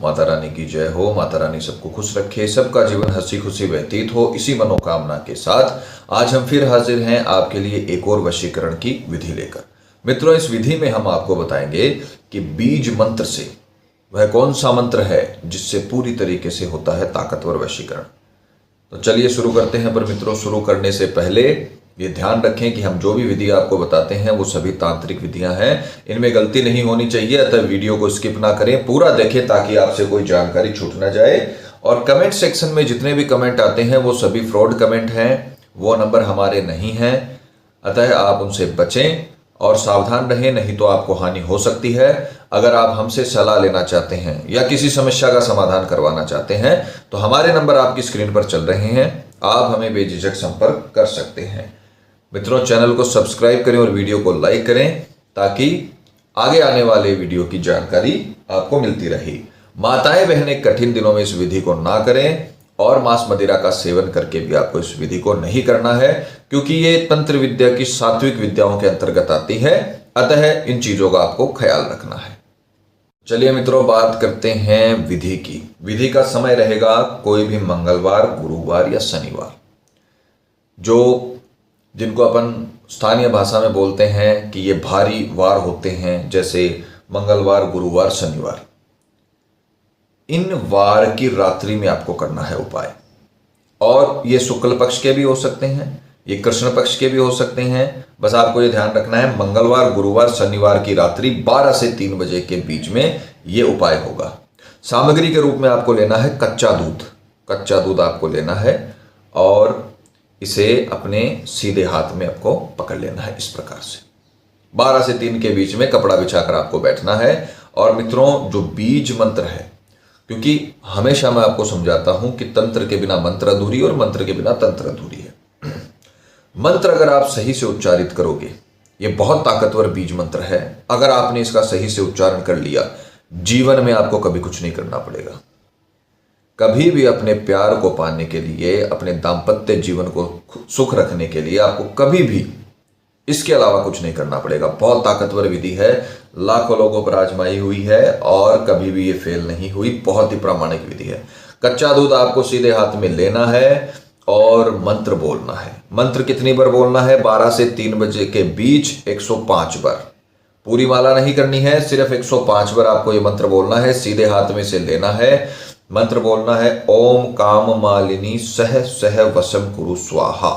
माता रानी की जय हो। माता रानी सबको खुश रखे, सबका जीवन हंसी खुशी व्यतीत हो, इसी मनोकामना के साथ आज हम फिर हाजिर हैं आपके लिए एक और वशीकरण की विधि लेकर। मित्रों, इस विधि में हम आपको बताएंगे कि बीज मंत्र से वह कौन सा मंत्र है जिससे पूरी तरीके से होता है ताकतवर वशीकरण। तो चलिए शुरू करते हैं। पर मित्रों, शुरू करने से पहले ये ध्यान रखें कि हम जो भी विधि आपको बताते हैं वो सभी तांत्रिक विधियां हैं, इनमें गलती नहीं होनी चाहिए। अतः वीडियो को स्किप ना करें, पूरा देखें ताकि आपसे कोई जानकारी छूट ना जाए। और कमेंट सेक्शन में जितने भी कमेंट आते हैं वो सभी फ्रॉड कमेंट हैं, वो नंबर हमारे नहीं हैं। अतः आप उनसे बचें और सावधान रहें, नहीं तो आपको हानि हो सकती है। अगर आप हमसे सलाह लेना चाहते हैं या किसी समस्या का समाधान करवाना चाहते हैं तो हमारे नंबर आपकी स्क्रीन पर चल रहे हैं, आप हमें बेझिझक संपर्क कर सकते हैं। मित्रों, चैनल को सब्सक्राइब करें और वीडियो को लाइक करें ताकि आगे आने वाले वीडियो की जानकारी आपको मिलती रही। माताएं बहनें कठिन दिनों में इस विधि को ना करें और मांस मदिरा का सेवन करके भी आपको इस विधि को नहीं करना है, क्योंकि ये तंत्र विद्या की सात्विक विद्याओं के अंतर्गत आती है। अतः इन चीजों का आपको ख्याल रखना है। चलिए मित्रों, बात करते हैं विधि की। विधि का समय रहेगा कोई भी मंगलवार, गुरुवार या शनिवार, जो जिनको अपन स्थानीय भाषा में बोलते हैं कि ये भारी वार होते हैं, जैसे मंगलवार, गुरुवार, शनिवार। इन वार की रात्रि में आपको करना है उपाय। और ये शुक्ल पक्ष के भी हो सकते हैं, ये कृष्ण पक्ष के भी हो सकते हैं। बस आपको ये ध्यान रखना है, मंगलवार, गुरुवार, शनिवार की रात्रि 12 से 3 बजे के बीच में ये उपाय होगा। सामग्री के रूप में आपको लेना है कच्चा दूध। कच्चा दूध आपको लेना है और इसे अपने सीधे हाथ में आपको पकड़ लेना है इस प्रकार से। 12 से 3 के बीच में कपड़ा बिछाकर आपको बैठना है। और मित्रों, जो बीज मंत्र है, क्योंकि हमेशा मैं आपको समझाता हूं कि तंत्र के बिना मंत्र अधूरी और मंत्र के बिना तंत्र अधूरी है। मंत्र अगर आप सही से उच्चारित करोगे, ये बहुत ताकतवर बीज मंत्र है। अगर आपने इसका सही से उच्चारण कर लिया, जीवन में आपको कभी कुछ नहीं करना पड़ेगा। कभी भी अपने प्यार को पाने के लिए, अपने दाम्पत्य जीवन को सुख रखने के लिए आपको कभी भी इसके अलावा कुछ नहीं करना पड़ेगा। बहुत ताकतवर विधि है, लाखों लोगों पर आजमाई हुई है और कभी भी ये फेल नहीं हुई। बहुत ही प्रामाणिक विधि है। कच्चा दूध आपको सीधे हाथ में लेना है और मंत्र बोलना है। मंत्र कितनी बार बोलना है? 12 से 3 बजे के बीच 105 बार। पूरी माला नहीं करनी है, सिर्फ 105 बार आपको ये मंत्र बोलना है। सीधे हाथ में से लेना है, मंत्र बोलना है, ओम काम मालिनी सह सह वशम कुरु स्वाहा।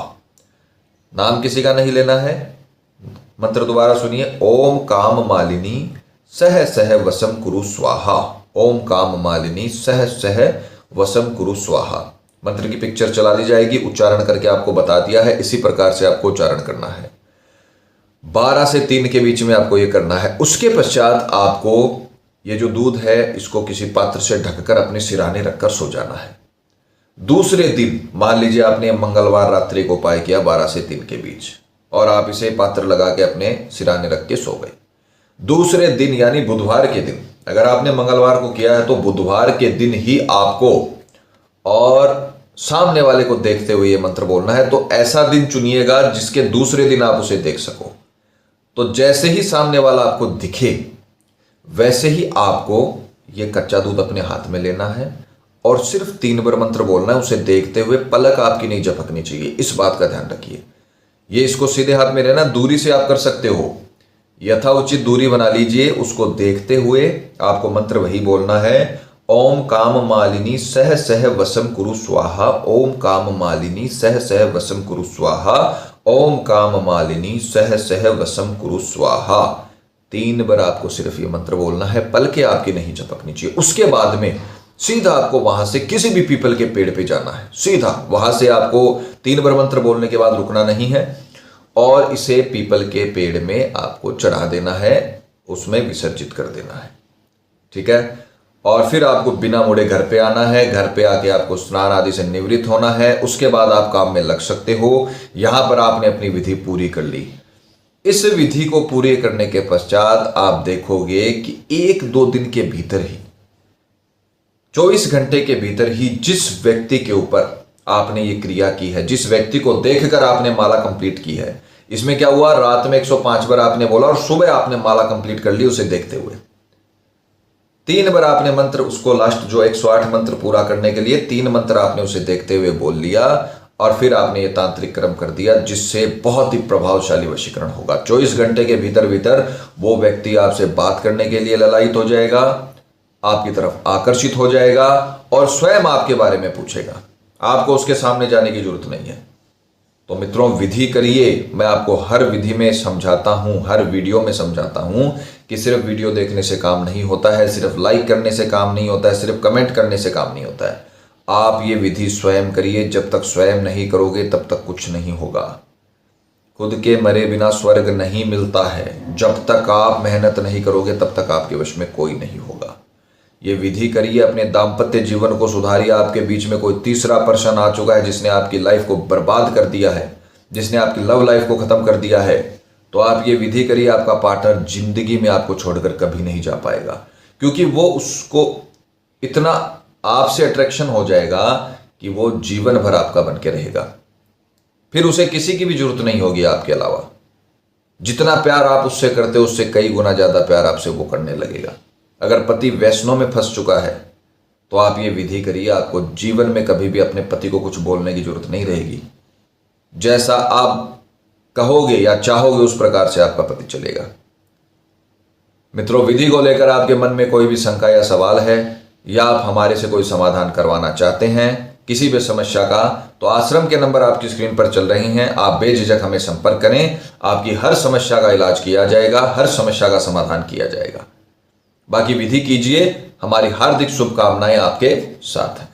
नाम किसी का नहीं लेना है। मंत्र दोबारा सुनिए, ओम काम मालिनी सह सह वशम कुरु स्वाहा। ओम काम मालिनी सह सह वशम कुरु स्वाहा। मंत्र की पिक्चर चला दी जाएगी, उच्चारण करके आपको बता दिया है। इसी प्रकार से आपको उच्चारण करना है। 12 से 3 के बीच में आपको यह करना है। उसके पश्चात आपको ये जो दूध है इसको किसी पात्र से ढककर अपने सिरहाने रखकर सो जाना है। दूसरे दिन, मान लीजिए आपने मंगलवार रात्रि को उपाय किया 12 से 3 के बीच, और आप इसे पात्र लगा के अपने सिरहाने रख के सो गए। दूसरे दिन यानी बुधवार के दिन, अगर आपने मंगलवार को किया है तो बुधवार के दिन ही आपको और सामने वाले को देखते हुए ये मंत्र बोलना है। तो ऐसा दिन चुनिएगा जिसके दूसरे दिन आप उसे देख सको। तो जैसे ही सामने वाला आपको दिखे वैसे ही आपको ये कच्चा दूध अपने हाथ में लेना है और सिर्फ 3 बार मंत्र बोलना है, उसे देखते हुए। पलक आपकी नहीं झपकनी चाहिए, इस बात का ध्यान रखिए। ये इसको सीधे हाथ में लेना, दूरी से आप कर सकते हो, यथाउचित दूरी बना लीजिए। उसको देखते हुए आपको मंत्र वही बोलना है, ओम काम मालिनी सह सह वशम कुरु स्वाहा। ओम काम मालिनी सह सह वशम कुरु स्वाहा। ओम काम मालिनी सह सह वशम कुरु स्वाहा। 3 बार आपको सिर्फ ये मंत्र बोलना है, पलके आपकी नहीं झपकनी चाहिए। उसके बाद में सीधा आपको वहां से किसी भी पीपल के पेड़ पे जाना है। सीधा वहां से आपको 3 बार मंत्र बोलने के बाद रुकना नहीं है और इसे पीपल के पेड़ में आपको चढ़ा देना है, उसमें विसर्जित कर देना है। ठीक है। और फिर आपको बिना मुड़े घर पे आना है। घर पे आके आपको स्नान आदि से निवृत्त होना है। उसके बाद आप काम में लग सकते हो। यहां पर आपने अपनी विधि पूरी कर ली। इस विधि को पूरे करने के पश्चात आप देखोगे कि 1-2 दिन के भीतर ही, 24 घंटे के भीतर ही, जिस व्यक्ति के ऊपर आपने ये क्रिया की है, जिस व्यक्ति को देखकर आपने माला कंप्लीट की है, इसमें क्या हुआ, रात में 105 बार आपने बोला और सुबह आपने माला कंप्लीट कर ली उसे देखते हुए। 3 बार आपने मंत्र उसको लास्ट जो 108 मंत्र पूरा करने के लिए 3 मंत्र आपने उसे देखते हुए बोल लिया और फिर आपने ये तांत्रिक कर्म कर दिया, जिससे बहुत ही प्रभावशाली वशीकरण होगा। 24 घंटे के भीतर भीतर वो व्यक्ति आपसे बात करने के लिए ललायित हो जाएगा, आपकी तरफ आकर्षित हो जाएगा और स्वयं आपके बारे में पूछेगा। आपको उसके सामने जाने की जरूरत नहीं है। तो मित्रों, विधि करिए। मैं आपको हर विधि में समझाता हूं, हर वीडियो में समझाता हूं कि सिर्फ वीडियो देखने से काम नहीं होता है, सिर्फ लाइक करने से काम नहीं होता है, सिर्फ कमेंट करने से काम नहीं होता है। आप ये विधि स्वयं करिए। जब तक स्वयं नहीं करोगे तब तक कुछ नहीं होगा। खुद के मरे बिना स्वर्ग नहीं मिलता है। जब तक आप मेहनत नहीं करोगे तब तक आपके वश में कोई नहीं होगा। ये विधि करिए, अपने दाम्पत्य जीवन को सुधारिए। आपके बीच में कोई तीसरा पर्सन आ चुका है जिसने आपकी लाइफ को बर्बाद कर दिया है, जिसने आपकी लव लाइफ को खत्म कर दिया है, तो आप ये विधि करिए। आपका पार्टनर जिंदगी में आपको छोड़कर कभी नहीं जा पाएगा, क्योंकि वो उसको इतना आपसे अट्रैक्शन हो जाएगा कि वो जीवन भर आपका बन के रहेगा। फिर उसे किसी की भी जरूरत नहीं होगी आपके अलावा। जितना प्यार आप उससे करते हो उससे कई गुना ज्यादा प्यार आपसे वो करने लगेगा। अगर पति वैष्णव में फंस चुका है तो आप ये विधि करिए, आपको जीवन में कभी भी अपने पति को कुछ बोलने की जरूरत नहीं रहेगी। जैसा आप कहोगे या चाहोगे उस प्रकार से आपका पति चलेगा। मित्रों, विधि को लेकर आपके मन में कोई भी शंका या सवाल है या आप हमारे से कोई समाधान करवाना चाहते हैं किसी भी समस्या का, तो आश्रम के नंबर आपकी स्क्रीन पर चल रही हैं। आप बेझिझक हमें संपर्क करें। आपकी हर समस्या का इलाज किया जाएगा, हर समस्या का समाधान किया जाएगा। बाकी विधि कीजिए। हमारी हार्दिक शुभकामनाएं आपके साथ हैं।